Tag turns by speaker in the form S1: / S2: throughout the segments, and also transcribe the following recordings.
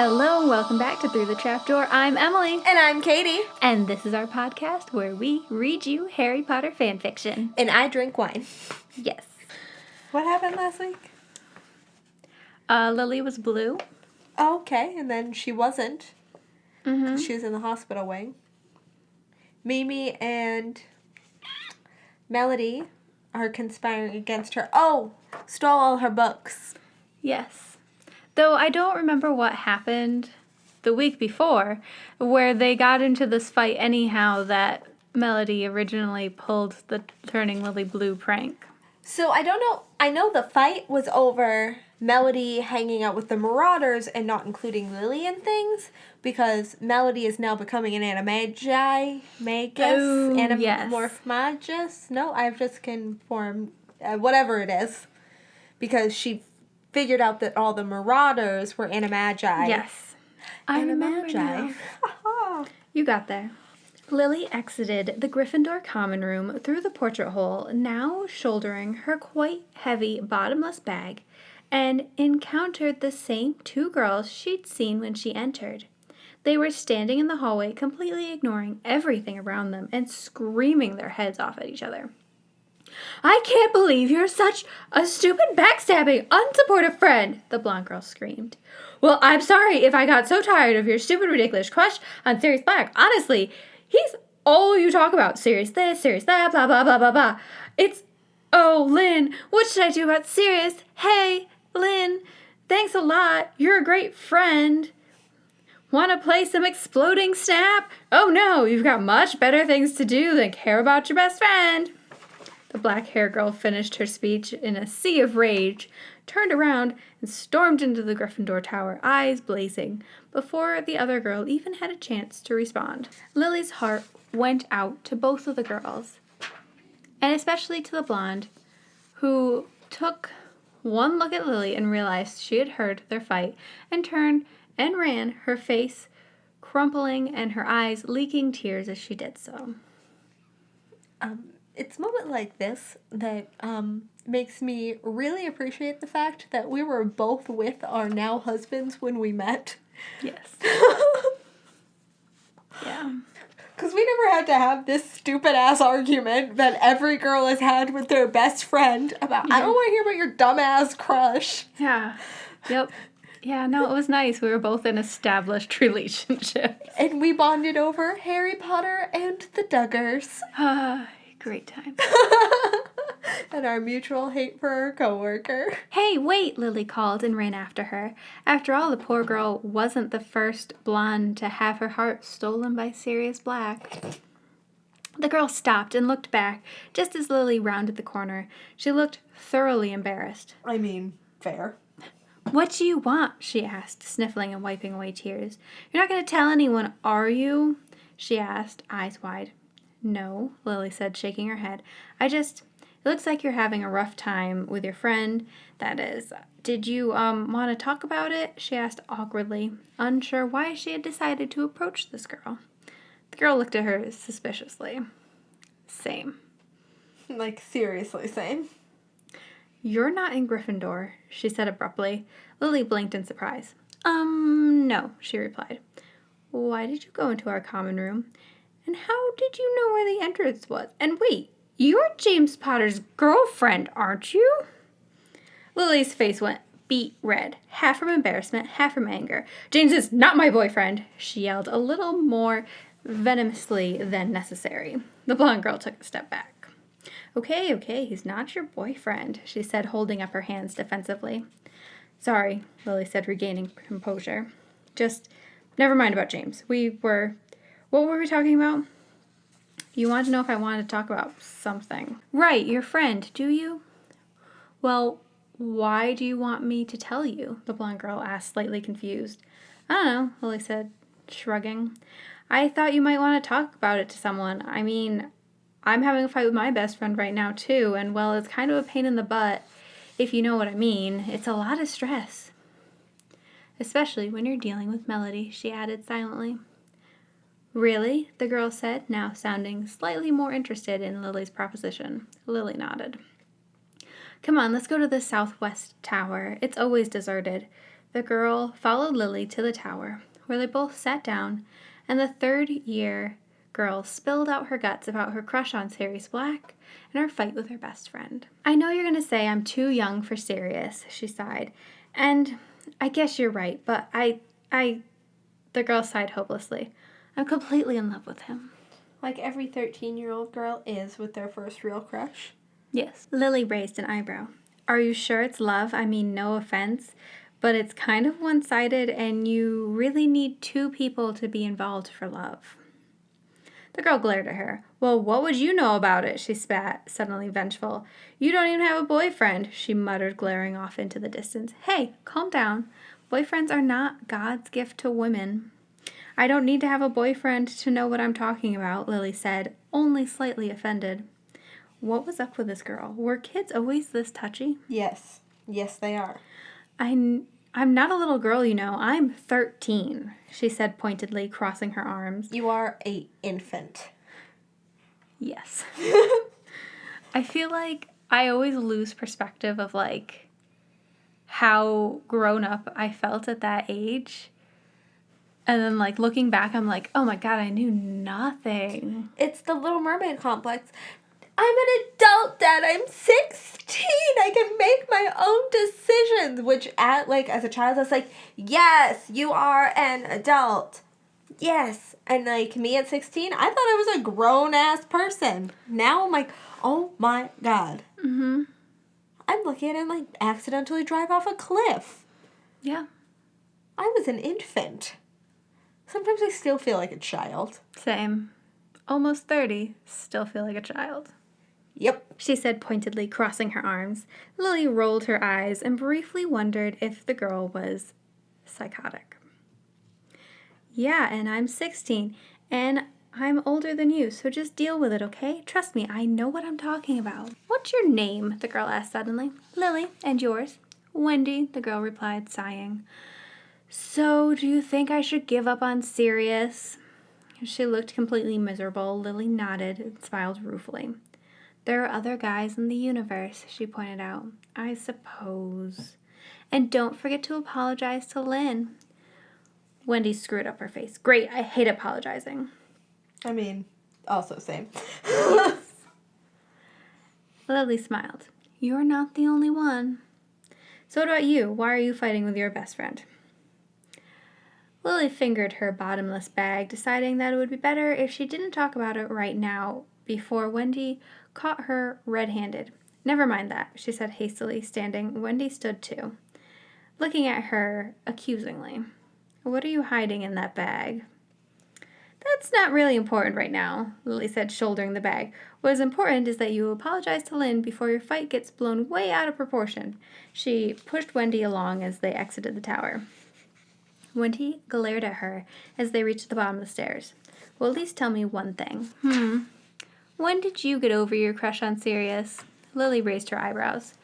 S1: Hello and welcome back to Through the Trapdoor. I'm Emily.
S2: And I'm Katie.
S1: And this is our podcast where we read you Harry Potter fanfiction.
S2: And I drink wine.
S1: Yes.
S2: What happened last week?
S1: Lily was blue.
S2: Oh, okay, and then she wasn't.
S1: Mm-hmm.
S2: She was in the hospital wing. Mimi and Melody are conspiring against her. Oh, stole all her books.
S1: Yes. Though I don't remember what happened the week before, where they got into this fight anyhow that Melody originally pulled the turning Lily blue prank.
S2: So I don't know. I know the fight was over Melody hanging out with the Marauders and not including Lily and things, because Melody is now becoming an animagi, animorphmagus. No, I've just conformed, whatever it is, because she figured out that all the Marauders were animagi.
S1: Yes. I remember now. You got there. Lily exited the Gryffindor common room through the portrait hole, now shouldering her quite heavy bottomless bag, and encountered the same two girls she'd seen when she entered. They were standing in the hallway, completely ignoring everything around them and screaming their heads off at each other. "I can't believe you're such a stupid, backstabbing, unsupportive friend," the blonde girl screamed. "Well, I'm sorry if I got so tired of your stupid, ridiculous crush on Sirius Black. Honestly, he's all you talk about. Sirius this, Sirius that, blah, blah, blah, blah, blah. Oh, Lynn, what should I do about Sirius? Hey, Lynn, thanks a lot. You're a great friend. Want to play some exploding snap? Oh, no, you've got much better things to do than care about your best friend." The black-haired girl finished her speech in a sea of rage, turned around, and stormed into the Gryffindor tower, eyes blazing, before the other girl even had a chance to respond. Lily's heart went out to both of the girls, and especially to the blonde, who took one look at Lily and realized she had heard their fight, and turned and ran, her face crumpling and her eyes leaking tears as she did so.
S2: It's a moment like this that makes me really appreciate the fact that we were both with our now husbands when we met.
S1: Yes. Yeah.
S2: Because we never had to have this stupid-ass argument that every girl has had with their best friend about, I don't want to hear about your dumbass crush.
S1: Yeah. Yep. Yeah, no, it was nice. We were both in established relationships.
S2: And we bonded over Harry Potter and the Duggars.
S1: Great time.
S2: And our mutual hate for our coworker.
S1: "Hey, wait," Lily called and ran after her. After all, the poor girl wasn't the first blonde to have her heart stolen by Sirius Black. The girl stopped and looked back just as Lily rounded the corner. She looked thoroughly embarrassed.
S2: I mean, fair.
S1: "What do you want?" she asked, sniffling and wiping away tears. "You're not going to tell anyone, are you?" she asked, eyes wide. "No," Lily said, shaking her head. It looks like you're having a rough time with your friend, that is. Did you, want to talk about it?" she asked awkwardly, unsure why she had decided to approach this girl. The girl looked at her suspiciously. Same.
S2: Like, seriously same.
S1: "You're not in Gryffindor," she said abruptly. Lily blinked in surprise. No," she replied. "Why did you go into our common room? And how did you know where the entrance was? And wait, you're James Potter's girlfriend, aren't you?" Lily's face went beet red, half from embarrassment, half from anger. "James is not my boyfriend," she yelled, a little more venomously than necessary. The blonde girl took a step back. Okay, he's not your boyfriend," she said, holding up her hands defensively. "Sorry," Lily said, regaining composure. "Just, never mind about James. What were we talking about?" "You wanted to know if I wanted to talk about something." "Right, your friend, do you?" "Well, why do you want me to tell you?" the blonde girl asked, slightly confused. "I don't know," Lily said, shrugging. "I thought you might want to talk about it to someone. I mean, I'm having a fight with my best friend right now, too, and, well, it's kind of a pain in the butt, if you know what I mean. It's a lot of stress. Especially when you're dealing with Melody," she added silently. "Really?" the girl said, now sounding slightly more interested in Lily's proposition. Lily nodded. "Come on, let's go to the southwest tower. It's always deserted. The girl followed Lily to the tower, where they both sat down, and the third-year girl spilled out her guts about her crush on Sirius Black and her fight with her best friend. I know you're going to say I'm too young for Sirius, she sighed, and I guess you're right, but the girl sighed hopelessly. I'm completely in love with him.
S2: Like every 13-year-old girl is with their first real crush.
S1: Yes. Lily raised an eyebrow. Are you sure it's love? I mean, no offense, but it's kind of one-sided and you really need two people to be involved for love. The girl glared at her. Well, what would you know about it? She spat, suddenly vengeful. You don't even have a boyfriend, she muttered, glaring off into the distance. Hey, calm down. Boyfriends are not God's gift to women. I don't need to have a boyfriend to know what I'm talking about, Lily said, only slightly offended. What was up with this girl? Were kids always this touchy?
S2: Yes. Yes, they are.
S1: I'm not a little girl, you know. I'm 13, she said pointedly, crossing her arms.
S2: You are an infant.
S1: Yes. I feel like I always lose perspective of, like, how grown up I felt at that age. And then, like, looking back, I'm like, oh my God, I knew nothing.
S2: It's the Little Mermaid complex. I'm an adult, Dad. I'm 16. I can make my own decisions. Which, as a child, I was like, yes, you are an adult. Yes. And, like, me at 16, I thought I was a grown-ass person. Now I'm like, oh my God.
S1: Mm-hmm.
S2: I'm looking at him, like, accidentally drive off a cliff.
S1: Yeah.
S2: I was an infant. Sometimes I still feel like a child.
S1: Same. Almost 30, still feel like a child.
S2: Yep.
S1: She said pointedly, crossing her arms. Lily rolled her eyes and briefly wondered if the girl was psychotic. Yeah, and I'm 16, and I'm older than you, so just deal with it, okay? Trust me, I know what I'm talking about. What's your name? The girl asked suddenly. Lily, and yours? Wendy, the girl replied, sighing. So, do you think I should give up on Sirius? She looked completely miserable. Lily nodded and smiled ruefully. There are other guys in the universe, she pointed out. I suppose. And don't forget to apologize to Lynn. Wendy screwed up her face. Great, I hate apologizing.
S2: I mean, also same.
S1: Yes. Lily smiled. You're not the only one. So what about you? Why are you fighting with your best friend? Lily fingered her bottomless bag, deciding that it would be better if she didn't talk about it right now before Wendy caught her red-handed. Never mind that, she said hastily, standing. Wendy stood too, looking at her accusingly. What are you hiding in that bag? That's not really important right now, Lily said, shouldering the bag. What is important is that you apologize to Lynn before your fight gets blown way out of proportion. She pushed Wendy along as they exited the tower. Wendy glared at her as they reached the bottom of the stairs. Well, at least tell me one thing. When did you get over your crush on Sirius? Lily raised her eyebrows.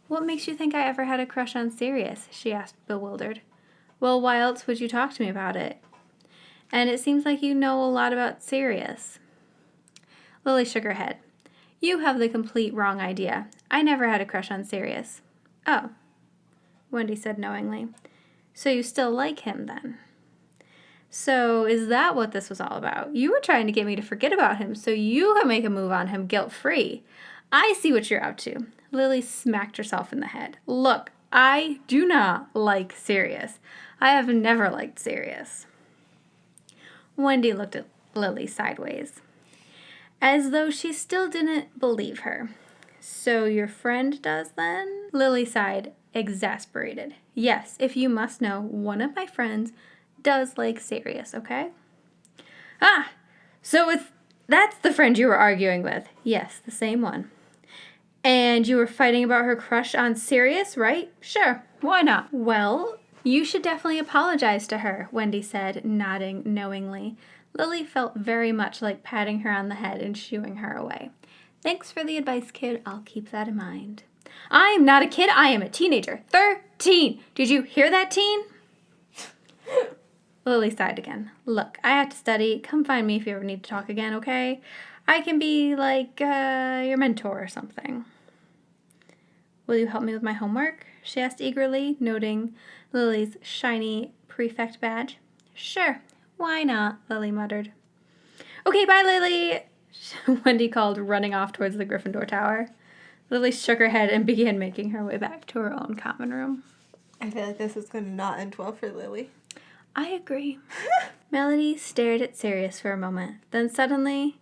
S1: What makes you think I ever had a crush on Sirius? She asked, bewildered. Well, why else would you talk to me about it? And it seems like you know a lot about Sirius. Lily shook her head. You have the complete wrong idea. I never had a crush on Sirius. Oh, Wendy said knowingly. So you still like him then? So is that what this was all about? You were trying to get me to forget about him so you can make a move on him guilt-free. I see what you're up to. Lily smacked herself in the head. Look, I do not like Sirius. I have never liked Sirius. Wendy looked at Lily sideways, as though she still didn't believe her. So your friend does then? Lily sighed, exasperated. Yes, if you must know, one of my friends does like Sirius, okay? Ah, so that's the friend you were arguing with. Yes, the same one. And you were fighting about her crush on Sirius, right? Sure, why not? Well, you should definitely apologize to her, Wendy said, nodding knowingly. Lily felt very much like patting her on the head and shooing her away. Thanks for the advice, kid. I'll keep that in mind. I'm not a kid. I am a teenager. 13. Did you hear that, teen? Lily sighed again. Look, I have to study. Come find me if you ever need to talk again, okay? I can be like your mentor or something. Will you help me with my homework? She asked eagerly, noting Lily's shiny prefect badge. Sure, why not? Lily muttered. Okay, bye, Lily, Wendy called, running off towards the Gryffindor tower. Lily shook her head and began making her way back to her own common room.
S2: I feel like this is going to not end well for Lily.
S1: I agree. Melody stared at Sirius for a moment, then suddenly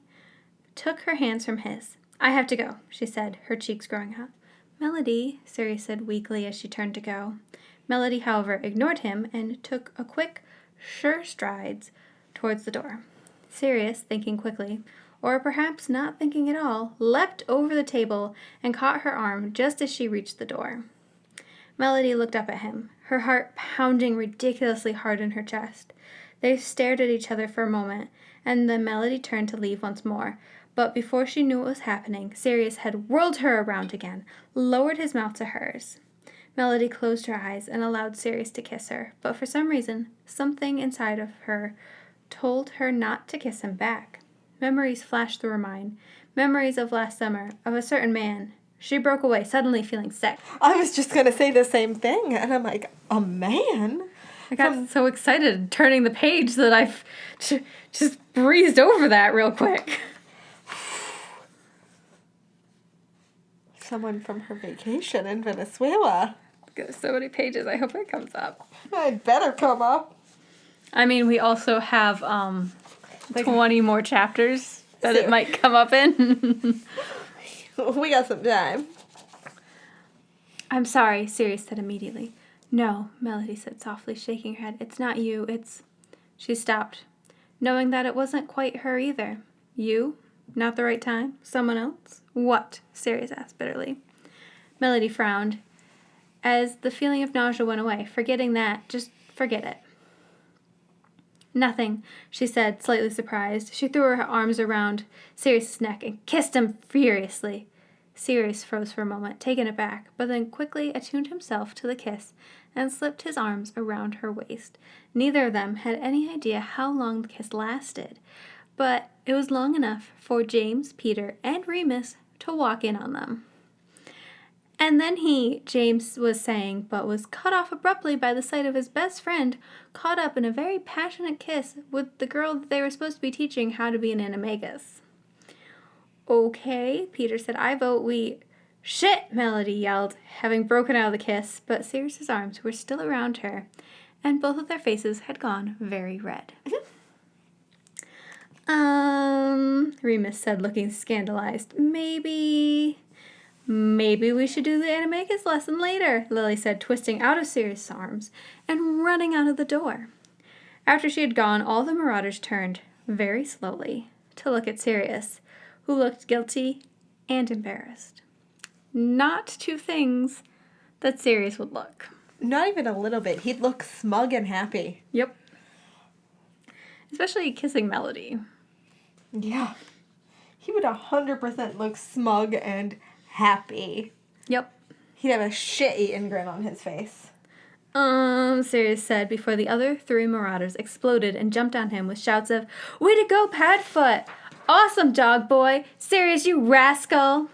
S1: took her hands from his. I have to go, she said, her cheeks growing hot. Melody, Sirius said weakly as she turned to go. Melody, however, ignored him and took a quick, sure strides towards the door. Sirius, thinking quickly, or perhaps not thinking at all, leapt over the table and caught her arm just as she reached the door. Melody looked up at him, her heart pounding ridiculously hard in her chest. They stared at each other for a moment, and then Melody turned to leave once more. But before she knew what was happening, Sirius had whirled her around again, lowered his mouth to hers. Melody closed her eyes and allowed Sirius to kiss her, but for some reason, something inside of her told her not to kiss him back. Memories flashed through her mind, memories of last summer, of a certain man. She broke away, suddenly feeling sick.
S2: I was just going to say the same thing, and I'm like, a man?
S1: I got so excited turning the page that I've just breezed over that real quick.
S2: Someone from her vacation in Venezuela.
S1: Got so many pages, I hope it comes up.
S2: I'd better come up.
S1: I mean, we also have 20 more chapters that it might come up in.
S2: We got some time.
S1: I'm sorry, Sirius said immediately. No, Melody said softly, shaking her head. It's not you, it's... She stopped, knowing that it wasn't quite her either. You? Not the right time? Someone else? What? Sirius asked bitterly. Melody frowned as the feeling of nausea went away. Forgetting that, just forget it. Nothing, she said, slightly surprised. She threw her arms around Sirius's neck and kissed him furiously. Sirius froze for a moment, taken aback, but then quickly attuned himself to the kiss and slipped his arms around her waist. Neither of them had any idea how long the kiss lasted, but it was long enough for James, Peter, and Remus to walk in on them. And then James was saying, but was cut off abruptly by the sight of his best friend caught up in a very passionate kiss with the girl that they were supposed to be teaching how to be an animagus. Okay, Peter said, I vote we... Shit, Melody yelled, having broken out of the kiss, but Sirius's arms were still around her, and both of their faces had gone very red. Remus said, looking scandalized. Maybe we should do the animagus lesson later, Lily said, twisting out of Sirius's arms and running out of the door. After she had gone, all the Marauders turned, very slowly, to look at Sirius, who looked guilty and embarrassed. Not two things that Sirius would look.
S2: Not even a little bit. He'd look smug and happy.
S1: Yep. Especially kissing Melody.
S2: Yeah. He would 100% look smug and happy.
S1: Yep.
S2: He'd have a shit-eating grin on his face.
S1: Sirius said before the other three Marauders exploded and jumped on him with shouts of, Way to go, Padfoot! Awesome, dog boy! Sirius, you rascal!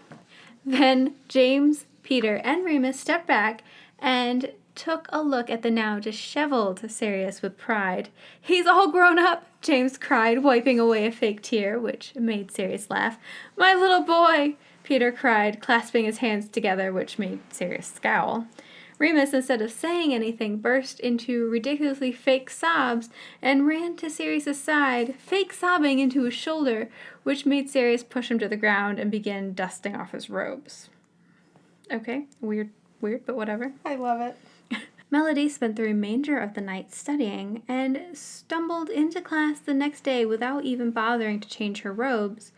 S1: Then James, Peter, and Remus stepped back and took a look at the now disheveled Sirius with pride. He's all grown up, James cried, wiping away a fake tear, which made Sirius laugh. My little boy, Peter cried, clasping his hands together, which made Sirius scowl. Remus, instead of saying anything, burst into ridiculously fake sobs and ran to Sirius's side, fake sobbing into his shoulder, which made Sirius push him to the ground and begin dusting off his robes. Okay, weird, but whatever.
S2: I love it.
S1: Melody spent the remainder of the night studying and stumbled into class the next day without even bothering to change her robes,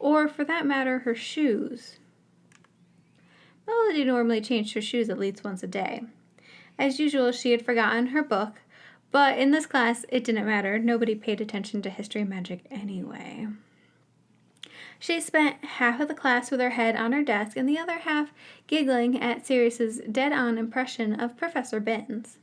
S1: or for that matter, her shoes. Melody normally changed her shoes at least once a day. As usual, she had forgotten her book, but in this class, it didn't matter. Nobody paid attention to history and magic anyway. She spent half of the class with her head on her desk and the other half giggling at Sirius's dead-on impression of Professor Binns.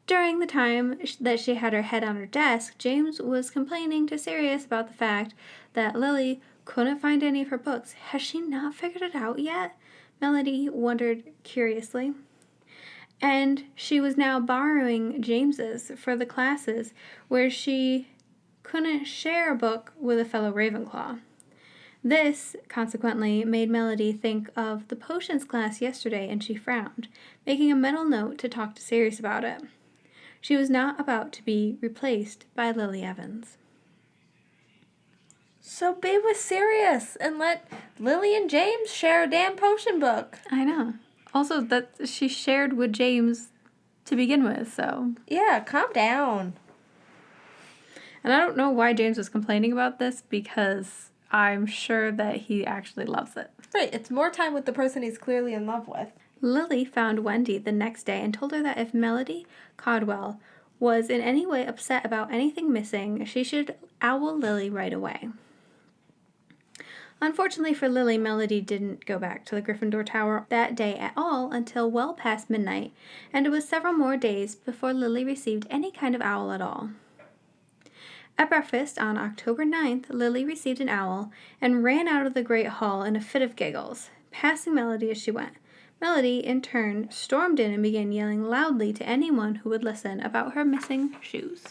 S1: During the time that she had her head on her desk, James was complaining to Sirius about the fact that Lily couldn't find any of her books. Has she not figured it out yet? Melody wondered curiously. And she was now borrowing James's for the classes where she couldn't share a book with a fellow Ravenclaw. This, consequently, made Melody think of the potions class yesterday, and she frowned, making a mental note to talk to Sirius about it. She was not about to be replaced by Lily Evans.
S2: So be with Sirius and let Lily and James share a damn potion book.
S1: I know. Also, that she shared with James to begin with, so...
S2: Yeah, calm down.
S1: And I don't know why James was complaining about this, because I'm sure that he actually loves it.
S2: Right, it's more time with the person he's clearly in love with.
S1: Lily found Wendy the next day and told her that if Melody Caldwell was in any way upset about anything missing, she should owl Lily right away. Unfortunately for Lily, Melody didn't go back to the Gryffindor Tower that day at all until well past midnight, and it was several more days before Lily received any kind of owl at all. At breakfast on October 9th, Lily received an owl and ran out of the Great Hall in a fit of giggles, passing Melody as she went. Melody, in turn, stormed in and began yelling loudly to anyone who would listen about her missing shoes.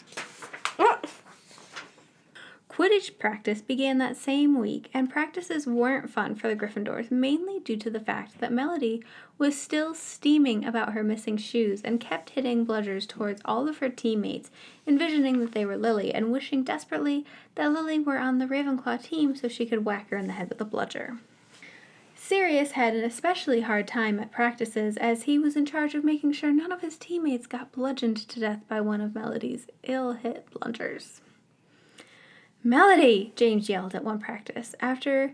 S1: Quidditch practice began that same week, and practices weren't fun for the Gryffindors, mainly due to the fact that Melody was still steaming about her missing shoes and kept hitting bludgers towards all of her teammates, envisioning that they were Lily and wishing desperately that Lily were on the Ravenclaw team so she could whack her in the head with a bludger. Sirius had an especially hard time at practices, as he was in charge of making sure none of his teammates got bludgeoned to death by one of Melody's ill-hit bludgers. "Melody!" James yelled at one practice, after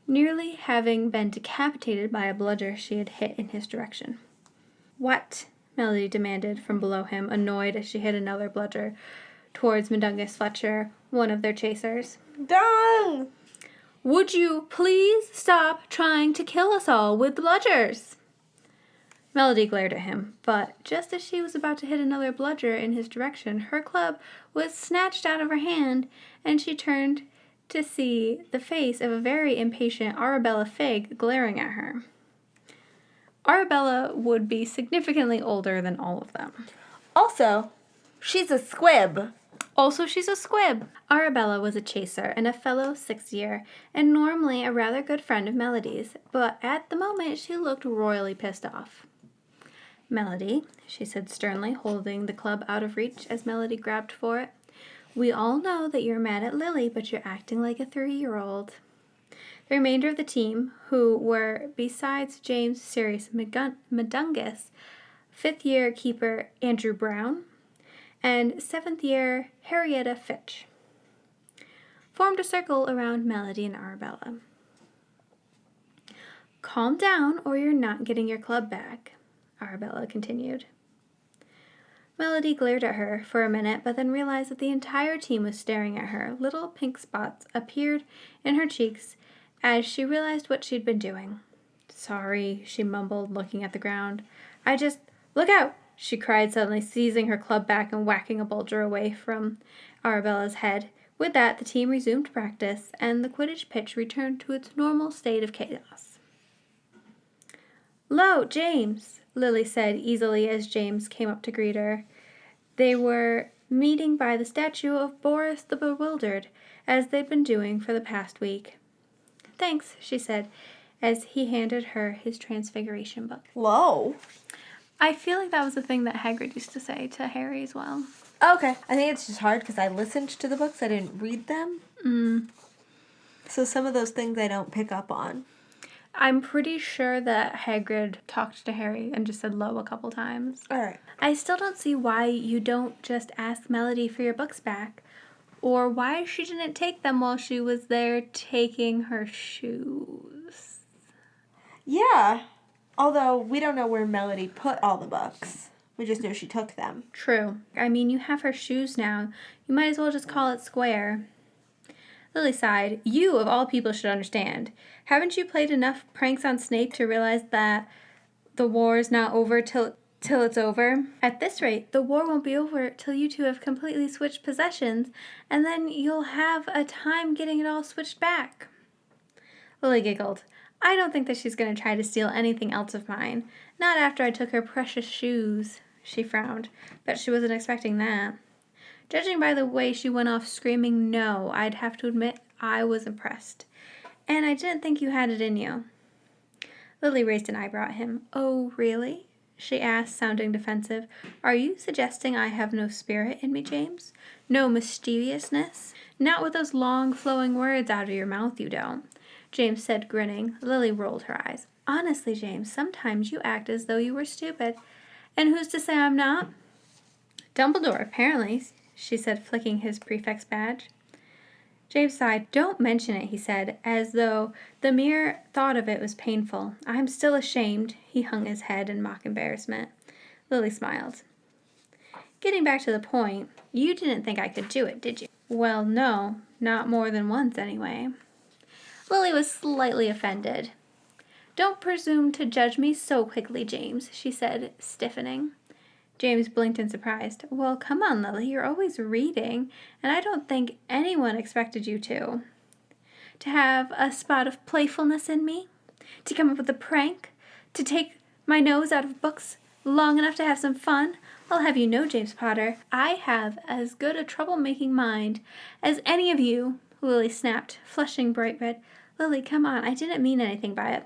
S1: nearly having been decapitated by a bludger she had hit in his direction. "What?" Melody demanded from below him, annoyed as she hit another bludger towards Mundungus Fletcher, one of their chasers.
S2: Dong!
S1: "Would you please stop trying to kill us all with the bludgers?" Melody glared at him, but just as she was about to hit another bludger in his direction, her club was snatched out of her hand, and she turned to see the face of a very impatient Arabella Figg glaring at her. Arabella would be significantly older than all of them.
S2: Also, she's a squib.
S1: She's a squib. Arabella was a chaser and a fellow 6th year, and normally a rather good friend of Melody's, but at the moment she looked royally pissed off. "Melody," she said sternly, holding the club out of reach as Melody grabbed for it, "we all know that you're mad at Lily, but you're acting like a 3-year-old. The remainder of the team, who were, besides James, Sirius, Mundungus, 5th year keeper Andrew Brown, and 7th year Harrietta Fitch, formed a circle around Melody and Arabella. "Calm down, or you're not getting your club back," Arabella continued. Melody glared at her for a minute, but then realized that the entire team was staring at her. Little pink spots appeared in her cheeks as she realized what she'd been doing. "Sorry," she mumbled, looking at the ground. Look out!" she cried, suddenly seizing her club back and whacking a bulger away from Arabella's head. With that, the team resumed practice, and the Quidditch pitch returned to its normal state of chaos. "Lo, James," Lily said easily as James came up to greet her. They were meeting by the statue of Boris the Bewildered, as they'd been doing for the past week. "Thanks," she said, as he handed her his Transfiguration book.
S2: Lo.
S1: I feel like that was a thing that Hagrid used to say to Harry as well.
S2: Okay. I think it's just hard because I listened to the books. I didn't read them. So some of those things I don't pick up on.
S1: I'm pretty sure that Hagrid talked to Harry and just said "lo" a couple times.
S2: All right.
S1: I still don't see why you don't just ask Melody for your books back, or why she didn't take them while she was there taking her shoes.
S2: Yeah. Although we don't know where Melody put all the books. We just know she took them.
S1: True. I mean, you have her shoes now. You might as well just call it square. Lily sighed. "You, of all people, should understand. Haven't you played enough pranks on Snape to realize that the war's not over till it's over? At this rate, the war won't be over till you two have completely switched possessions, and then you'll have a time getting it all switched back." Lily giggled. I don't think that she's going to try to steal anything else of mine. Not after I took her precious shoes. She frowned. Bet she wasn't expecting that. Judging by the way she went off screaming no, I'd have to admit I was impressed. And I didn't think you had it in you. Lily raised an eyebrow at him. Oh, really? She asked, sounding defensive. Are you suggesting I have no spirit in me, James? No mischievousness? Not with those long, flowing words out of your mouth, you don't. James said, grinning. Lily rolled her eyes. Honestly, James, sometimes you act as though you were stupid. And who's to say I'm not? Dumbledore, apparently, she said, flicking his prefect's badge. James sighed. Don't mention it, he said, as though the mere thought of it was painful. I'm still ashamed. He hung his head in mock embarrassment. Lily smiled. Getting back to the point, you didn't think I could do it, did you? Well, no, not more than once anyway. Lily was slightly offended. Don't presume to judge me so quickly, James, she said, stiffening. James blinked in surprise. Well, come on, Lily, you're always reading, and I don't think anyone expected you to. To have a spot of playfulness in me? To come up with a prank? To take my nose out of books long enough to have some fun? I'll have you know, James Potter, I have as good a troublemaking mind as any of you, Lily snapped, flushing bright red. Lily, come on, I didn't mean anything by it.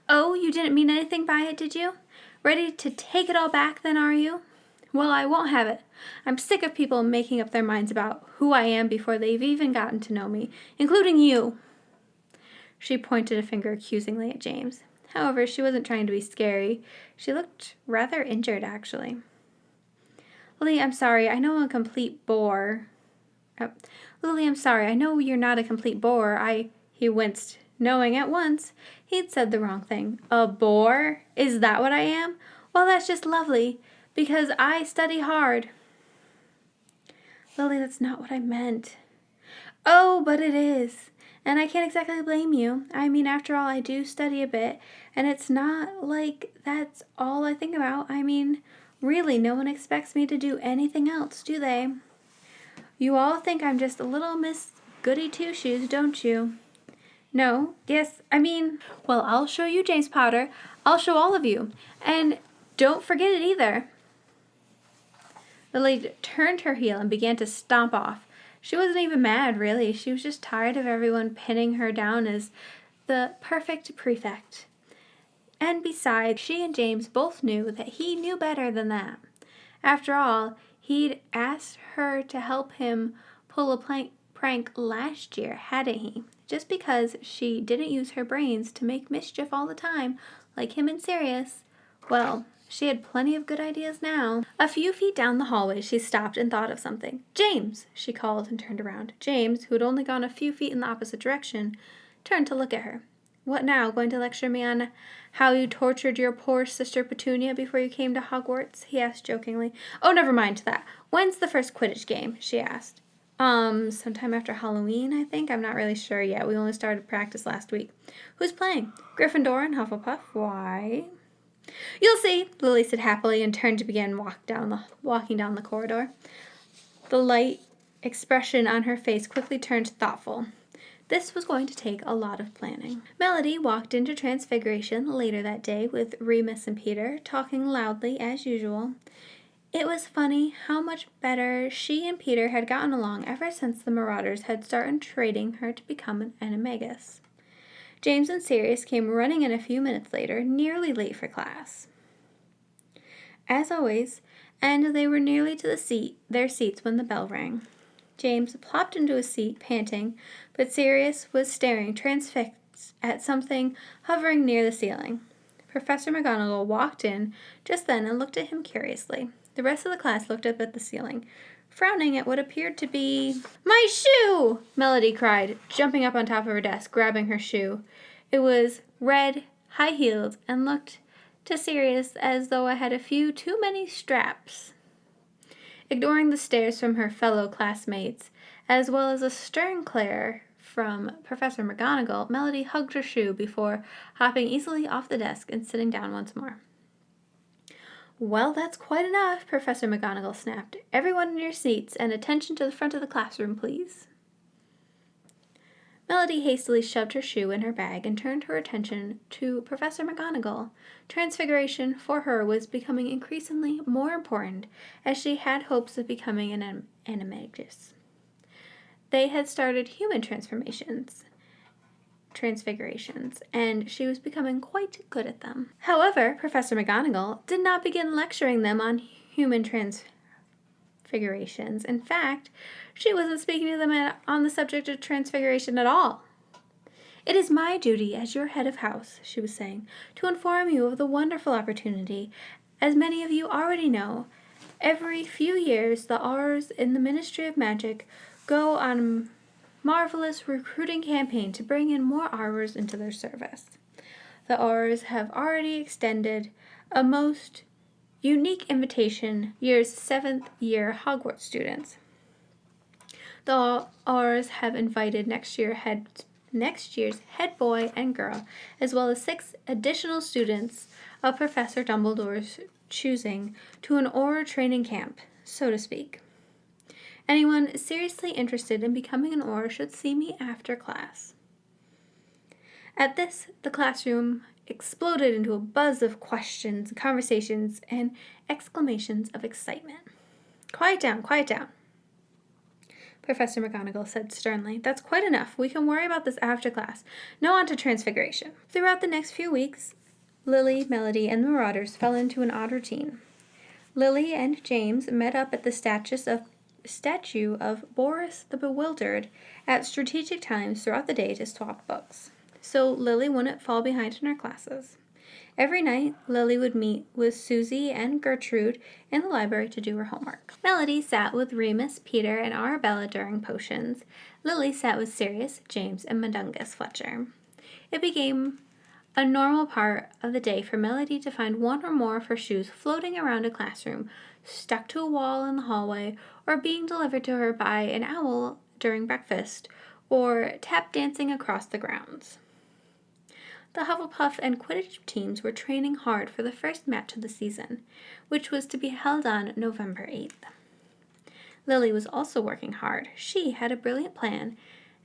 S1: Oh, you didn't mean anything by it, did you? Ready to take it all back, then, are you? Well, I won't have it. I'm sick of people making up their minds about who I am before they've even gotten to know me, including you. She pointed a finger accusingly at James. However, she wasn't trying to be scary. She looked rather injured, actually. Lily, I'm sorry. I know I'm a complete bore. Lily, I'm sorry. I know you're not a complete bore. He winced, knowing at once he'd said the wrong thing. A bore? Is that what I am? Well, that's just lovely, because I study hard. Lily, that's not what I meant. Oh, but it is. And I can't exactly blame you. I mean, after all, I do study a bit, and it's not like that's all I think about. I mean, really, no one expects me to do anything else, do they? You all think I'm just a little Miss Goody-Two-Shoes, don't you? No, yes, I mean, well, I'll show you, James Potter. I'll show all of you. And don't forget it either. Lily turned her heel and began to stomp off. She wasn't even mad, really. She was just tired of everyone pinning her down as the perfect prefect. And besides, she and James both knew that he knew better than that. After all, he'd asked her to help him pull a prank last year, hadn't he? Just because she didn't use her brains to make mischief all the time, like him and Sirius. Well, she had plenty of good ideas now. A few feet down the hallway, she stopped and thought of something. James, she called and turned around. James, who had only gone a few feet in the opposite direction, turned to look at her. What now, going to lecture me on how you tortured your poor sister Petunia before you came to Hogwarts? He asked jokingly. Oh, never mind that. When's the first Quidditch game? She asked. Sometime after Halloween, I think. I'm not really sure yet. We only started practice last week. Who's playing? Gryffindor and Hufflepuff. Why? You'll see, Lily said happily and turned to begin walking down the corridor. The light expression on her face quickly turned thoughtful. This was going to take a lot of planning. Melody walked into Transfiguration later that day with Remus and Peter, talking loudly as usual. It was funny how much better she and Peter had gotten along ever since the Marauders had started trading her to become an animagus. James and Sirius came running in a few minutes later, nearly late for class. As always, and they were nearly to their seats when the bell rang. James plopped into a seat, panting, but Sirius was staring transfixed at something hovering near the ceiling. Professor McGonagall walked in just then and looked at him curiously. The rest of the class looked up at the ceiling, frowning at what appeared to be... My shoe! Melody cried, jumping up on top of her desk, grabbing her shoe. It was red, high-heeled, and looked to Sirius as though it had a few too many straps. Ignoring the stares from her fellow classmates, as well as a stern glare from Professor McGonagall, Melody hugged her shoe before hopping easily off the desk and sitting down once more. Well, that's quite enough, Professor McGonagall snapped. Everyone in your seats and attention to the front of the classroom, please. Melody hastily shoved her shoe in her bag and turned her attention to Professor McGonagall. Transfiguration for her was becoming increasingly more important as she had hopes of becoming an animagus. They had started human transfigurations, and she was becoming quite good at them. However, Professor McGonagall did not begin lecturing them on human transfigurations. In fact, she wasn't speaking to them on the subject of transfiguration at all. "It is my duty as your head of house," she was saying, "to inform you of the wonderful opportunity. As many of you already know, every few years the Aurors in the Ministry of Magic go on a marvelous recruiting campaign to bring in more Aurors into their service. The Aurors have already extended a most unique invitation year's 7th year Hogwarts students. The Aurors have invited next year's head boy and girl, as well as 6 additional students of Professor Dumbledore's choosing, to an Auror training camp, so to speak. Anyone seriously interested in becoming an Auror should see me after class." At this, the classroom exploded into a buzz of questions, conversations, and exclamations of excitement. Quiet down," Professor McGonagall said sternly. "That's quite enough. We can worry about this after class. Now on to Transfiguration." Throughout the next few weeks, Lily, Melody, and the Marauders fell into an odd routine. Lily and James met up at the statue of Boris the Bewildered at strategic times throughout the day to swap books, so Lily wouldn't fall behind in her classes. Every night, Lily would meet with Susie and Gertrude in the library to do her homework. Melody sat with Remus, Peter, and Arabella during potions. Lily sat with Sirius, James, and Mundungus Fletcher. It became a normal part of the day for Melody to find one or more of her shoes floating around a classroom, stuck to a wall in the hallway, or being delivered to her by an owl during breakfast, or tap dancing across the grounds. The Hufflepuff and Quidditch teams were training hard for the first match of the season, which was to be held on November 8th. Lily was also working hard. She had a brilliant plan,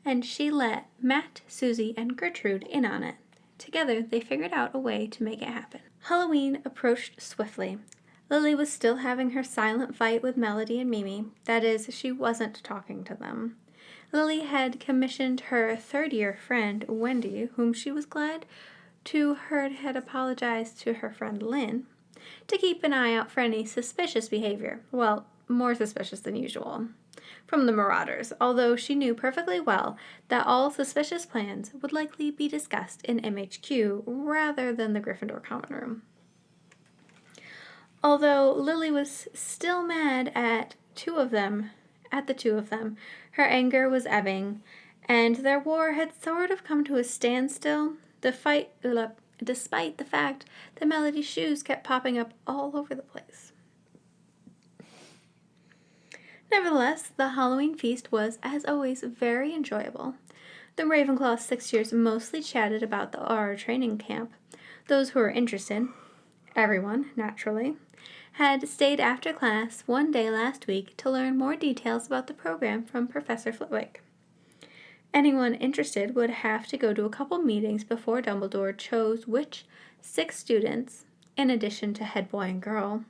S1: and she let Matt, Susie, and Gertrude in on it. Together, they figured out a way to make it happen. Halloween approached swiftly. Lily was still having her silent fight with Melody and Mimi. That is, she wasn't talking to them. Lily had commissioned her third-year friend, Wendy, whom she was glad to heard had apologized to her friend Lynn, to keep an eye out for any suspicious behavior, well, more suspicious than usual, from the Marauders, although she knew perfectly well that all suspicious plans would likely be discussed in MHQ rather than the Gryffindor Common Room. Although Lily was still mad at the two of them, her anger was ebbing, and their war had sort of come to a standstill, despite the fact that Melody's shoes kept popping up all over the place. Nevertheless, the Halloween feast was, as always, very enjoyable. The Ravenclaw 6 years mostly chatted about the Auror training camp. Those who were interested, everyone, naturally, had stayed after class one day last week to learn more details about the program from Professor Flitwick. Anyone interested would have to go to a couple meetings before Dumbledore chose which 6 students, in addition to head boy and girl,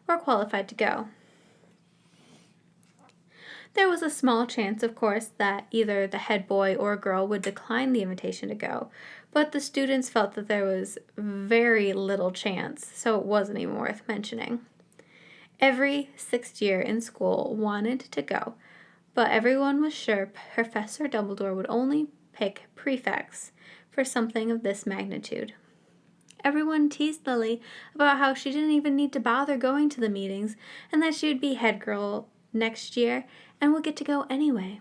S1: were qualified to go. There was a small chance, of course, that either the head boy or girl would decline the invitation to go, but the students felt that there was very little chance, so it wasn't even worth mentioning. Every 6th year in school wanted to go, but everyone was sure Professor Dumbledore would only pick prefects for something of this magnitude. Everyone teased Lily about how she didn't even need to bother going to the meetings and that she would be head girl next year and would get to go anyway.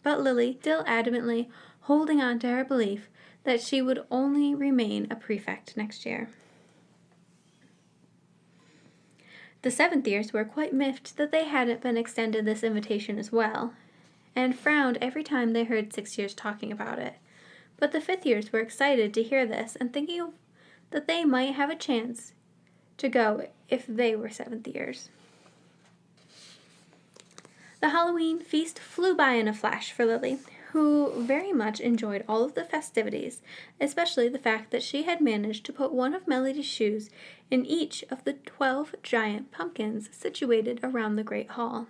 S1: But Lily, still adamantly holding on to her belief that she would only remain a prefect next year. The 7th years were quite miffed that they hadn't been extended this invitation as well, and frowned every time they heard 6 years talking about it. But the 5th years were excited to hear this and thinking that they might have a chance to go if they were 7th years. The Halloween feast flew by in a flash for Lily, who very much enjoyed all of the festivities, especially the fact that she had managed to put one of Melody's shoes in each of the 12 giant pumpkins situated around the Great Hall.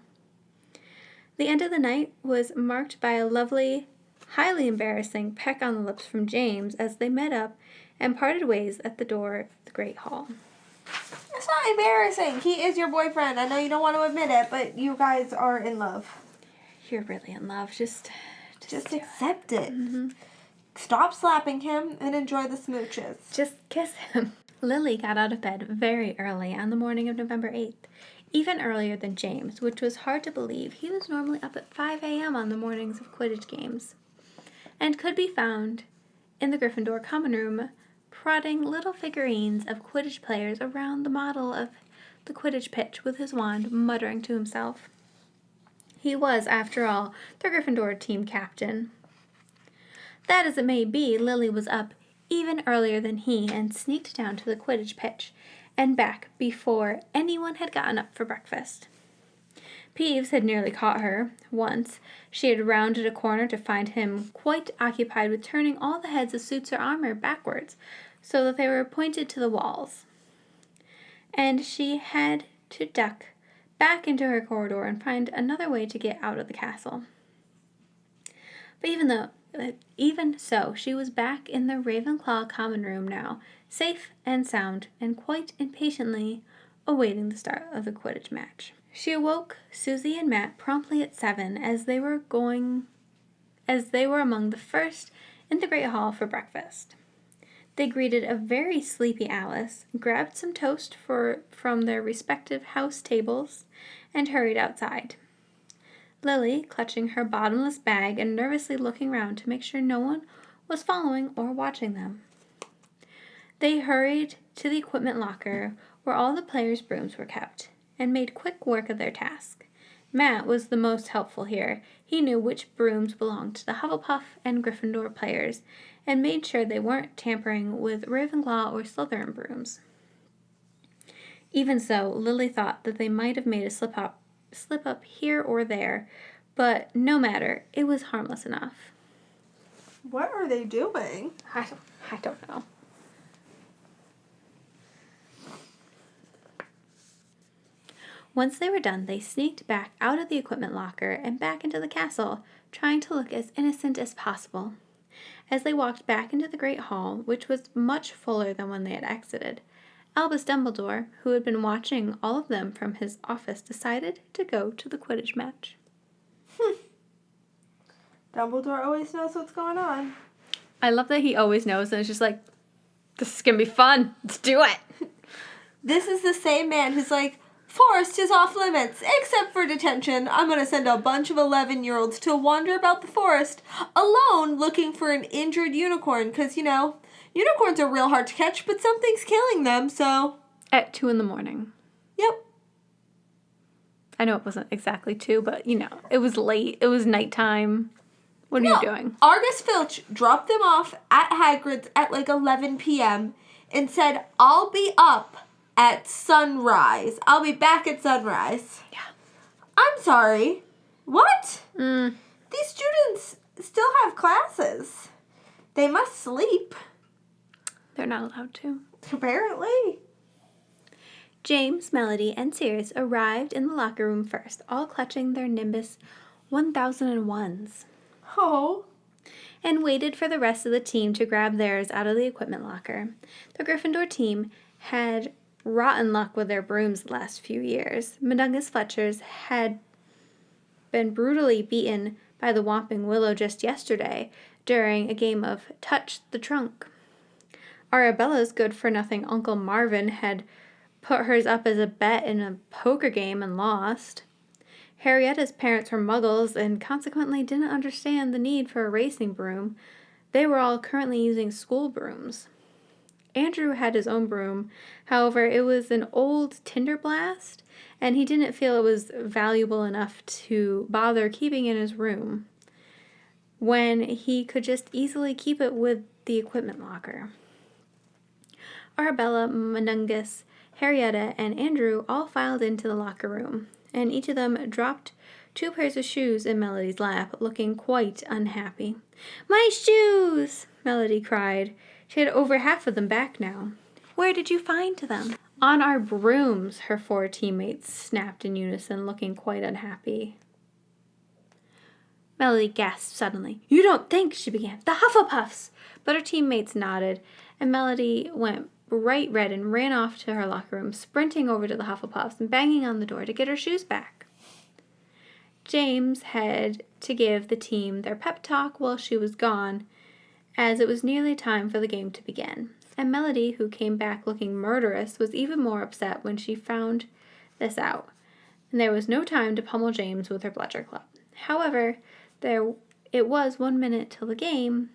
S1: The end of the night was marked by a lovely, highly embarrassing peck on the lips from James as they met up and parted ways at the door of the Great Hall.
S2: It's not embarrassing. He is your boyfriend. I know you don't want to admit it, but you guys are in love.
S1: You're really in love. Just
S2: accept it.
S1: Mm-hmm.
S2: Stop slapping him and enjoy the smooches.
S1: Just kiss him. Lily got out of bed very early on the morning of November 8th, even earlier than James, which was hard to believe. He was normally up at 5 a.m. on the mornings of Quidditch games, and could be found in the Gryffindor common room prodding little figurines of Quidditch players around the model of the Quidditch pitch with his wand, muttering to himself. He was, after all, the Gryffindor team captain. That as it may be, Lily was up even earlier than he and sneaked down to the Quidditch pitch and back before anyone had gotten up for breakfast. Peeves had nearly caught her. Once, she had rounded a corner to find him quite occupied with turning all the heads of suits of armor backwards so that they were pointed to the walls. And she had to duck back into her corridor and find another way to get out of the castle. But even so, she was back in the Ravenclaw common room now, safe and sound, and quite impatiently awaiting the start of the Quidditch match. She awoke Susie and Matt promptly at 7 as they were among the first in the Great Hall for breakfast. They greeted a very sleepy Alice, grabbed some toast from their respective house tables, and hurried outside. Lily, clutching her bottomless bag and nervously looking round to make sure no one was following or watching them. They hurried to the equipment locker where all the players' brooms were kept, and made quick work of their task. Matt was the most helpful here. He knew which brooms belonged to the Hufflepuff and Gryffindor players, and made sure they weren't tampering with Ravenclaw or Slytherin brooms. Even so, Lily thought that they might have made a slip up here or there, but no matter, it was harmless enough.
S2: What are they doing?
S1: I don't know. Once they were done, they sneaked back out of the equipment locker and back into the castle, trying to look as innocent as possible. As they walked back into the Great Hall, which was much fuller than when they had exited, Albus Dumbledore, who had been watching all of them from his office, decided to go to the Quidditch match.
S2: Dumbledore always knows what's going on.
S1: I love that he always knows, and it's just like, this is going to be fun. Let's do it.
S2: This is the same man who's like, forest is off limits, except for detention. I'm going to send a bunch of 11-year-olds to wander about the forest alone looking for an injured unicorn, because, unicorns are real hard to catch, but something's killing them, so...
S1: At 2 a.m.
S2: Yep.
S1: I know it wasn't exactly 2, but, it was late. It was nighttime. What are you doing?
S2: Argus Filch dropped them off at Hagrid's at 11 p.m. and said, I'll be up at sunrise. I'll be back at sunrise.
S1: Yeah.
S2: I'm sorry. What?
S1: These
S2: These students still have classes. They must sleep.
S1: They're not allowed to.
S2: Apparently.
S1: James, Melody, and Sirius arrived in the locker room first, all clutching their Nimbus 1001s.
S2: Oh.
S1: And waited for the rest of the team to grab theirs out of the equipment locker. The Gryffindor team had rotten luck with their brooms the last few years. Mundungus Fletchers had been brutally beaten by the Whomping Willow just yesterday during a game of Touch the Trunk. Arabella's good-for-nothing Uncle Marvin had put hers up as a bet in a poker game and lost. Harrietta's parents were muggles and consequently didn't understand the need for a racing broom. They were all currently using school brooms. Andrew had his own broom. However, it was an old Tinderblast, and he didn't feel it was valuable enough to bother keeping in his room when he could just easily keep it with the equipment locker. Arabella, Mundungus, Harrietta, and Andrew all filed into the locker room, and each of them dropped 2 pairs of shoes in Melody's lap, looking quite unhappy. "My shoes!" Melody cried. She had over half of them back now. "Where did you find them?" "On our brooms," her 4 teammates snapped in unison, looking quite unhappy. Melody gasped suddenly. "You don't think," she began. "The Hufflepuffs!" But her teammates nodded, and Melody went bright red and ran off to her locker room, sprinting over to the Hufflepuffs and banging on the door to get her shoes back. James had to give the team their pep talk while she was gone, as it was nearly time for the game to begin. And Melody, who came back looking murderous, was even more upset when she found this out, and there was no time to pummel James with her bludger club. However, it was 1 minute till the game,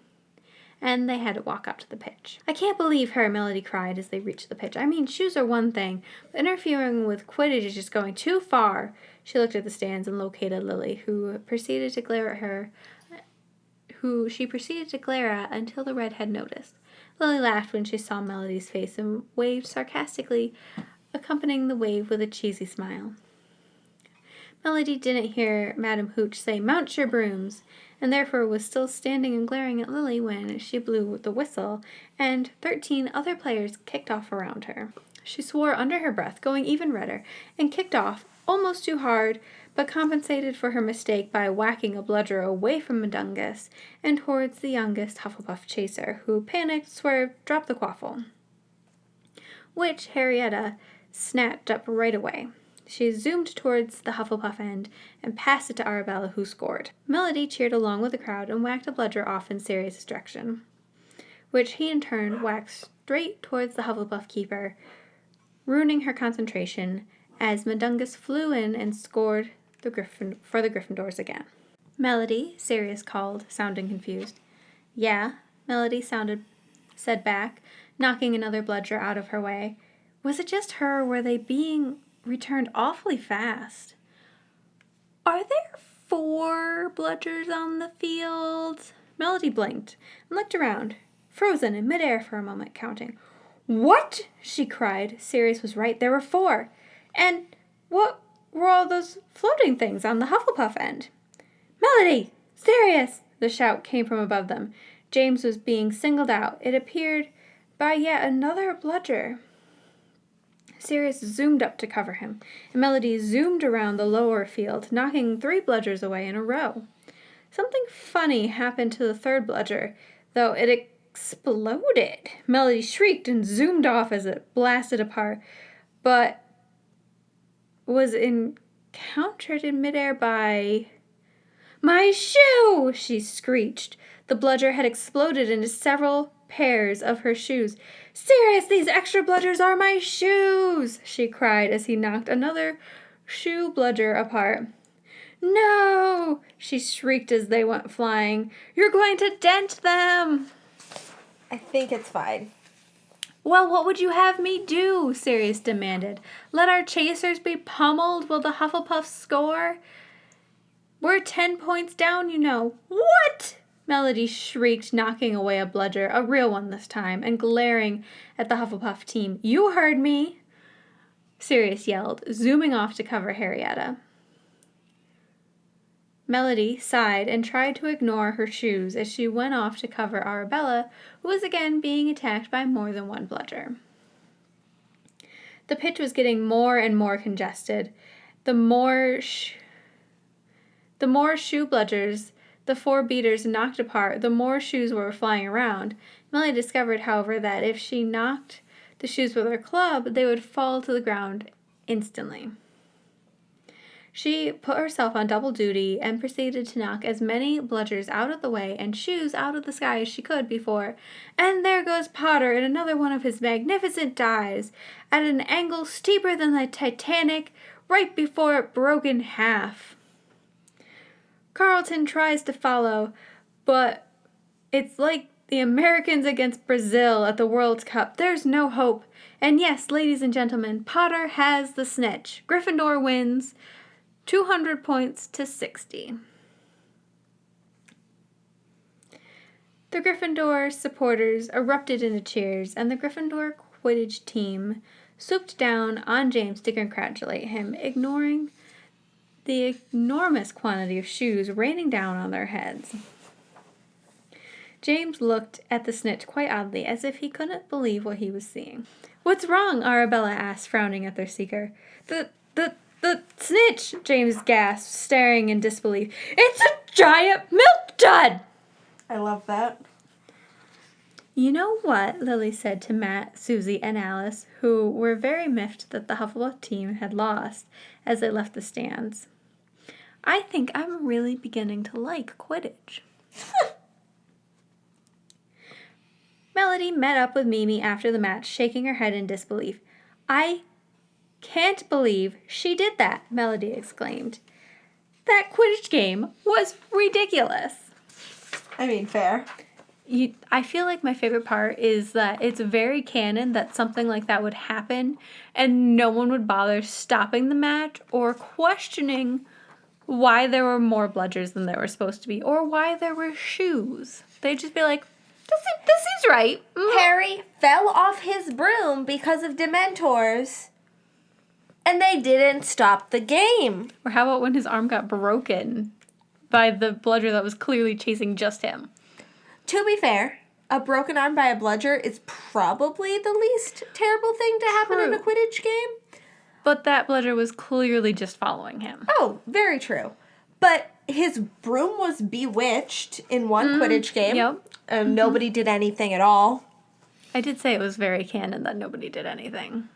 S1: and they had to walk up to the pitch. "I can't believe her," Melody cried as they reached the pitch. "I mean, shoes are one thing, but interfering with Quidditch is just going too far." She looked at the stands and located Lily, who proceeded to glare at until the redhead noticed. Lily laughed when she saw Melody's face and waved sarcastically, accompanying the wave with a cheesy smile. Melody didn't hear Madam Hooch say, "Mount your brooms," and therefore was still standing and glaring at Lily when she blew the whistle, and 13 other players kicked off around her. She swore under her breath, going even redder, and kicked off almost too hard, but compensated for her mistake by whacking a bludger away from Mundungus and towards the youngest Hufflepuff chaser, who panicked, swerved, dropped the quaffle, which Harrietta snatched up right away. She zoomed towards the Hufflepuff end and passed it to Arabella, who scored. Melody cheered along with the crowd and whacked a bludger off in Sirius's direction, which he in turn whacked straight towards the Hufflepuff keeper, ruining her concentration as Mundungus flew in and scored for the Gryffindors again. "Melody," Sirius called, sounding confused. "Yeah," Melody said back, knocking another bludger out of her way. Was it just her, or were they being returned awfully fast? "Are there 4 bludgers on the field?" Melody blinked and looked around, frozen in midair for a moment, counting. "What?" she cried. Sirius was right. There were 4. And what were all those floating things on the Hufflepuff end? "Melody! Sirius!" The shout came from above them. James was being singled out, it appeared, by yet another bludger. Sirius zoomed up to cover him, and Melody zoomed around the lower field, knocking 3 bludgers away in a row. Something funny happened to the 3rd bludger, though it exploded. Melody shrieked and zoomed off as it blasted apart, but was encountered in midair by... "My shoe!" she screeched. The bludger had exploded into several pairs of her shoes. "Sirius, these extra bludgers are my shoes!" she cried as he knocked another shoe bludger apart. "No!" she shrieked as they went flying. "You're going to dent them!"
S2: I think it's fine.
S1: "Well, what would you have me do?" Sirius demanded. "Let our chasers be pummeled? Will the Hufflepuffs score? We're 10 points down, you know." "What?" Melody shrieked, knocking away a bludger, a real one this time, and glaring at the Hufflepuff team. "You heard me!" Sirius yelled, zooming off to cover Harrietta. Melody sighed and tried to ignore her shoes as she went off to cover Arabella, who was again being attacked by more than one bludger. The pitch was getting more and more congested. The more shoe bludgers the 4 beaters knocked apart, the more shoes were flying around. Melody discovered, however, that if she knocked the shoes with her club, they would fall to the ground instantly. She put herself on double duty and proceeded to knock as many bludgers out of the way and shoes out of the sky as she could before. And there goes Potter in another one of his magnificent dives, at an angle steeper than the Titanic, right before it broke in half. Carlton tries to follow, but it's like the Americans against Brazil at the World Cup. There's no hope. And yes, ladies and gentlemen, Potter has the snitch. Gryffindor wins 200 points to 60. The Gryffindor supporters erupted into cheers, and the Gryffindor Quidditch team swooped down on James to congratulate him, ignoring the enormous quantity of shoes raining down on their heads. James looked at the snitch quite oddly, as if he couldn't believe what he was seeing. "What's wrong?" Arabella asked, frowning at their seeker. The snitch," James gasped, staring in disbelief. "It's a giant milk dud!"
S2: I love that.
S1: "You know what?" Lily said to Matt, Susie, and Alice, who were very miffed that the Hufflepuff team had lost as they left the stands. "I think I'm really beginning to like Quidditch." Melody met up with Mimi after the match, shaking her head in disbelief. "I can't believe she did that," Melody exclaimed. "That Quidditch game was ridiculous."
S2: I mean, fair.
S1: I feel like my favorite part is that it's very canon that something like that would happen and no one would bother stopping the match or questioning why there were more bludgers than there were supposed to be or why there were shoes. They'd just be like, this seems right.
S2: Harry fell off his broom because of Dementors, and they didn't stop the game.
S1: Or how about when his arm got broken by the bludger that was clearly chasing just him?
S2: To be fair, a broken arm by a bludger is probably the least terrible thing to happen in a Quidditch game.
S1: But that bludger was clearly just following him.
S2: Oh, very true. But his broom was bewitched in one Quidditch game.
S1: Yep.
S2: And nobody did anything at all.
S1: I did say it was very canon that nobody did anything.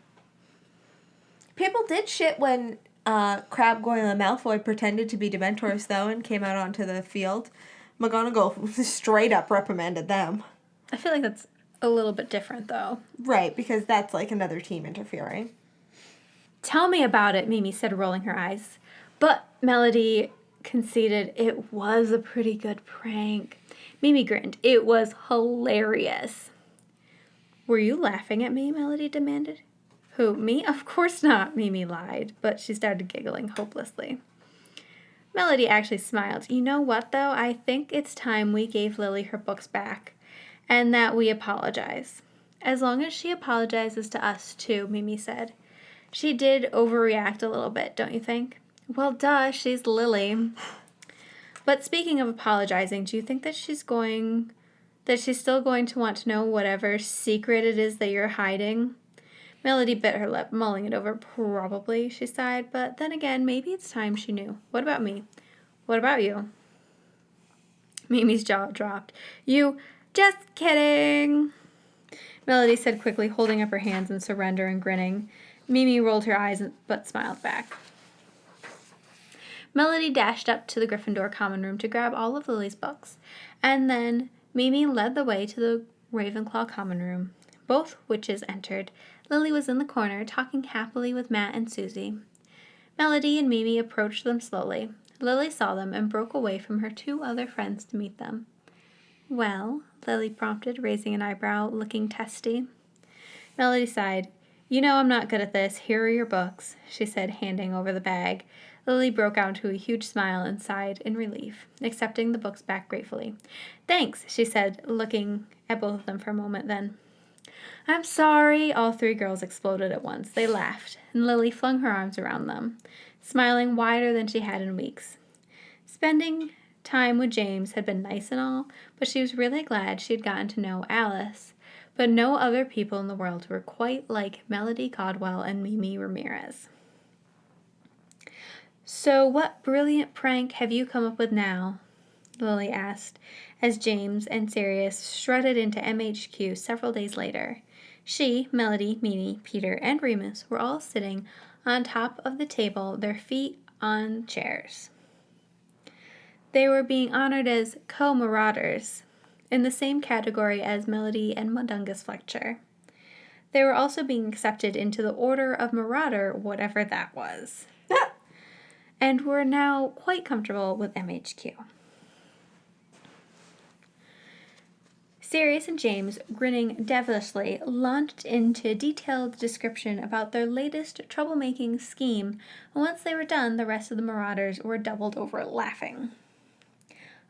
S2: People did shit when Crabbe, Goyle, and Malfoy pretended to be Dementors, though, and came out onto the field. McGonagall straight up reprimanded them.
S1: I feel like that's a little bit different, though.
S2: Right, because that's like another team interfering.
S1: "Tell me about it," Mimi said, rolling her eyes. But Melody conceded it was a pretty good prank. Mimi grinned. "It was hilarious." "Were you laughing at me?" Melody demanded. "Who, me? Of course not," Mimi lied, but she started giggling hopelessly. Melody actually smiled. "You know what, though? I think it's time we gave Lily her books back, and that we apologize." "As long as she apologizes to us, too," Mimi said. "She did overreact a little bit, don't you think?" "Well, duh, she's Lily." "But speaking of apologizing, do you think that she's still going to want to know whatever secret it is that you're hiding?" Melody bit her lip, mulling it over. "Probably," she sighed, "but then again, maybe it's time she knew. What about me? What about you?" Mimi's jaw dropped. "You, just kidding," Melody said quickly, holding up her hands in surrender and grinning. Mimi rolled her eyes but smiled back. Melody dashed up to the Gryffindor common room to grab all of Lily's books, and then Mimi led the way to the Ravenclaw common room. Both witches entered. Lily was in the corner, talking happily with Matt and Susie. Melody and Mimi approached them slowly. Lily saw them and broke away from her two other friends to meet them. "Well?" Lily prompted, raising an eyebrow, looking testy. Melody sighed. "You know I'm not good at this. Here are your books," she said, handing over the bag. Lily broke out into a huge smile and sighed in relief, accepting the books back gratefully. "Thanks," she said, looking at both of them for a moment then. "I'm sorry," all three girls exploded at once. They laughed, and Lily flung her arms around them, smiling wider than she had in weeks. Spending time with James had been nice and all, but she was really glad she had gotten to know Alice. But no other people in the world were quite like Melody Caldwell and Mimi Ramirez. "So what brilliant prank have you come up with now?" Lily asked, as James and Sirius strutted into MHQ several days later. She, Melody, Mimi, Peter, and Remus were all sitting on top of the table, their feet on chairs. They were being honored as co-marauders, in the same category as Melody and Mundungus Fletcher. They were also being accepted into the Order of Marauder, whatever that was, and were now quite comfortable with MHQ. Sirius and James, grinning devilishly, launched into detailed description about their latest troublemaking scheme, and once they were done, the rest of the Marauders were doubled over laughing.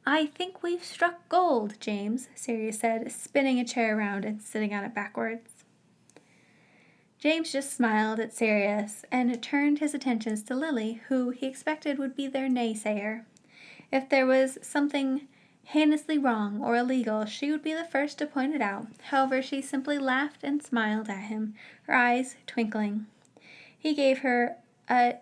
S1: "I think we've struck gold, James," Sirius said, spinning a chair around and sitting on it backwards. James just smiled at Sirius and turned his attentions to Lily, who he expected would be their naysayer. If there was something heinously wrong or illegal, she would be the first to point it out. However, she simply laughed and smiled at him, her eyes twinkling. He gave her a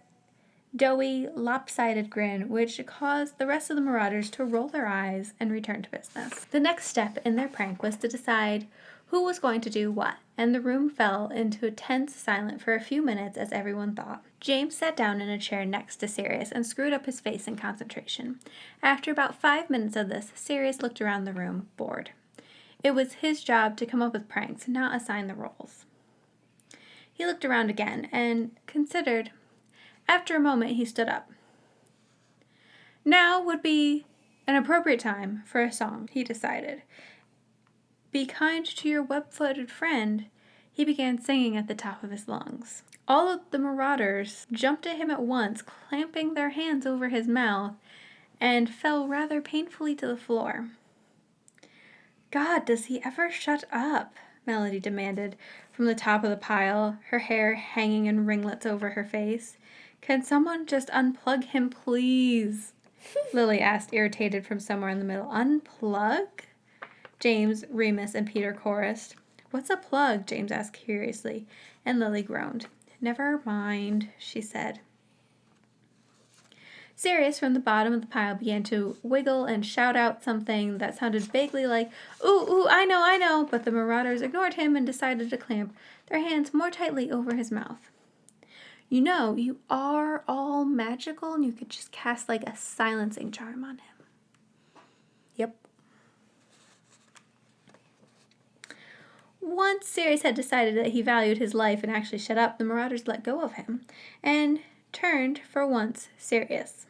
S1: doughy, lopsided grin, which caused the rest of the Marauders to roll their eyes and return to business. The next step in their prank was to decide who was going to do what, and the room fell into a tense silence for a few minutes as everyone thought. James sat down in a chair next to Sirius and screwed up his face in concentration. After about 5 minutes of this, Sirius looked around the room, bored. It was his job to come up with pranks, not assign the roles. He looked around again and considered. After a moment, he stood up. Now would be an appropriate time for a song, he decided. Be kind to your web-footed friend, he began singing at the top of his lungs. All of the Marauders jumped at him at once, clamping their hands over his mouth, and fell rather painfully to the floor. God, does he ever shut up? Melody demanded from the top of the pile, her hair hanging in ringlets over her face. Can someone just unplug him, please? Lily asked, irritated from somewhere in the middle. Unplug? James, Remus, and Peter chorused. What's a plug? James asked curiously, and Lily groaned. Never mind, she said. Sirius from the bottom of the pile began to wiggle and shout out something that sounded vaguely like, ooh, ooh, I know, but the Marauders ignored him and decided to clamp their hands more tightly over his mouth. You know, you are all magical and you could just cast like a silencing charm on him.
S2: Yep.
S1: Once Sirius had decided that he valued his life and actually shut up, the Marauders let go of him and turned, for once, serious.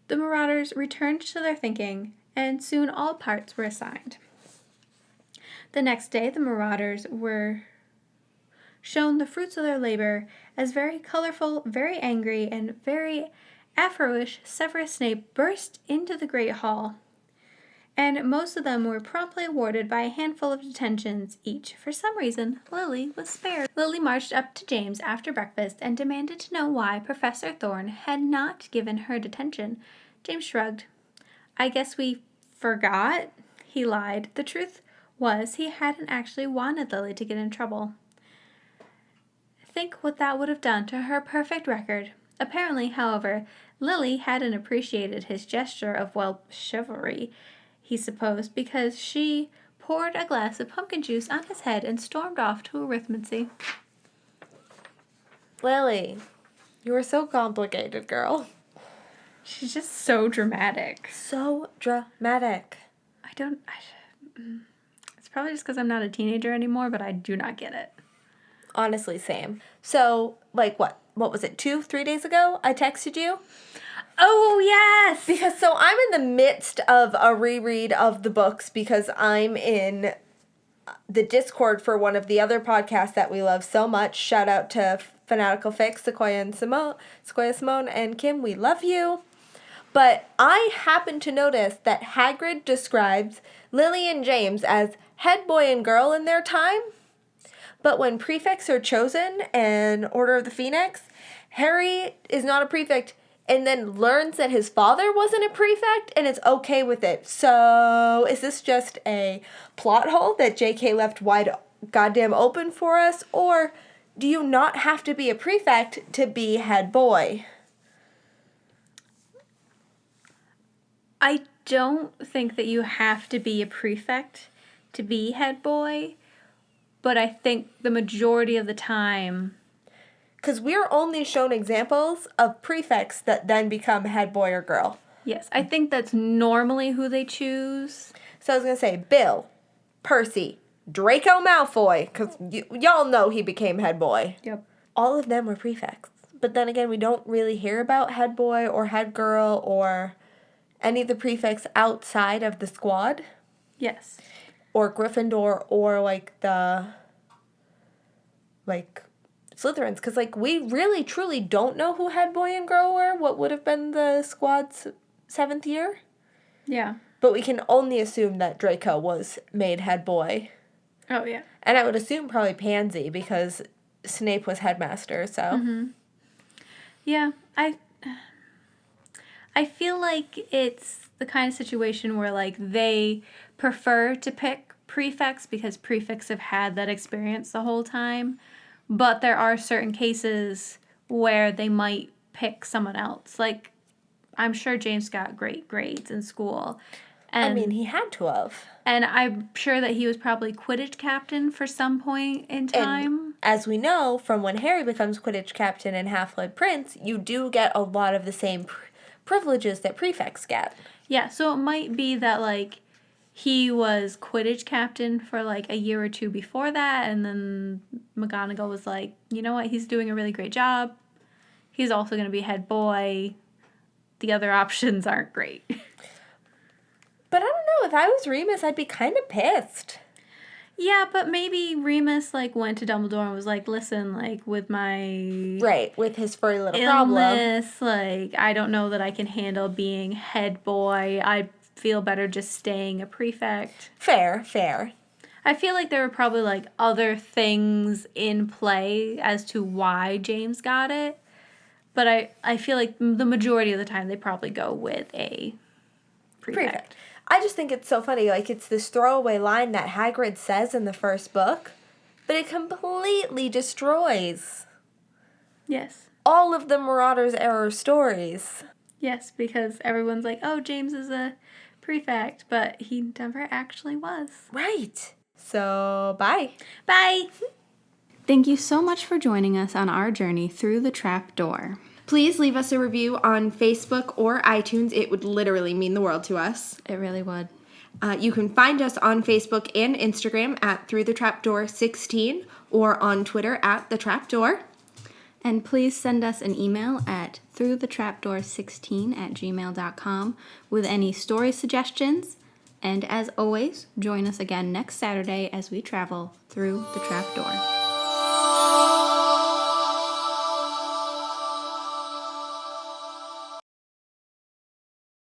S1: The Marauders returned to their thinking, and soon all parts were assigned. The next day, the Marauders were shown the fruits of their labor as very colorful, very angry, and very afro-ish Severus Snape burst into the Great Hall, and most of them were promptly awarded by a handful of detentions each. For some reason, Lily was spared. Lily marched up to James after breakfast and demanded to know why Professor Thorne had not given her detention. James shrugged. I guess we forgot, he lied. The truth was he hadn't actually wanted Lily to get in trouble. Think what that would have done to her perfect record. Apparently, however, Lily hadn't appreciated his gesture of, well, chivalry, he supposed, because she poured a glass of pumpkin juice on his head and stormed off to arithmancy.
S2: Lily, you are so complicated, girl.
S1: She's just so dramatic.
S2: So dramatic.
S1: It's probably just because I'm not a teenager anymore, but I do not get it.
S2: Honestly, same. So, like, what was it, 2-3 days ago? I texted you.
S1: Oh, yes!
S2: Because, so I'm in the midst of a reread of the books because I'm in the Discord for one of the other podcasts that we love so much. Shout out to Fanatical Fix, Sequoia Simone, and Kim. We love you. But I happen to notice that Hagrid describes Lily and James as head boy and girl in their time. But when prefects are chosen in Order of the Phoenix, Harry is not a prefect and then learns that his father wasn't a prefect and is okay with it. So is this just a plot hole that JK left wide goddamn open for us? Or do you not have to be a prefect to be head boy?
S1: I don't think that you have to be a prefect to be head boy, but I think the majority of the time...
S2: Because we're only shown examples of prefects that then become head boy or girl.
S1: Yes, I think that's normally who they choose.
S2: So I was going to say Bill, Percy, Draco Malfoy, because y'all know he became head boy.
S1: Yep.
S2: All of them were prefects. But then again, we don't really hear about head boy or head girl or any of the prefects outside of the squad.
S1: Yes.
S2: Or Gryffindor or, Slytherins. Because, we really, truly don't know who head boy and girl were. What would have been the squad's 7th year.
S1: Yeah.
S2: But we can only assume that Draco was made head boy.
S1: Oh, yeah.
S2: And I would assume probably Pansy because Snape was headmaster, so.
S1: Mm-hmm. Yeah, I feel like it's the kind of situation where, like, they prefer to pick prefects because prefects have had that experience the whole time. But there are certain cases where they might pick someone else. Like, I'm sure James got great grades in school. And,
S2: I mean, he had to have.
S1: And I'm sure that he was probably Quidditch captain for some point in time.
S2: And as we know, from when Harry becomes Quidditch captain in Half-Blood Prince, you do get a lot of the same privileges that prefects get.
S1: Yeah, so it might be that, like, he was Quidditch captain for, like, a year or two before that, and then McGonagall was like, you know what, he's doing a really great job. He's also going to be head boy. The other options aren't great.
S2: But I don't know, if I was Remus, I'd be kind of pissed.
S1: Yeah, but maybe Remus, like, went to Dumbledore and was like, listen, like, with my...
S2: Right, with his furry little
S1: illness,
S2: problem.
S1: Like, I don't know that I can handle being head boy. I feel better just staying a prefect.
S2: Fair.
S1: I feel like there were probably, like, other things in play as to why James got it. But I feel like the majority of the time they probably go with a prefect.
S2: I just think it's so funny. Like, it's this throwaway line that Hagrid says in the first book, but it completely destroys
S1: Yes.
S2: all of the Marauders Error stories.
S1: Yes, because everyone's like, oh, James is a prefect, but he never actually was.
S2: Right. So, bye.
S1: Bye. Thank you so much for joining us on our journey through the trap door.
S3: Please leave us a review on Facebook or iTunes. It would literally mean the world to us.
S1: It really would.
S3: You can find us on Facebook and Instagram at Through the Trapdoor 16 or on Twitter at The Trapdoor.
S1: And please send us an email at throughthetrapdoor16@gmail.com with any story suggestions. And as always, join us again next Saturday as we travel through the trapdoor.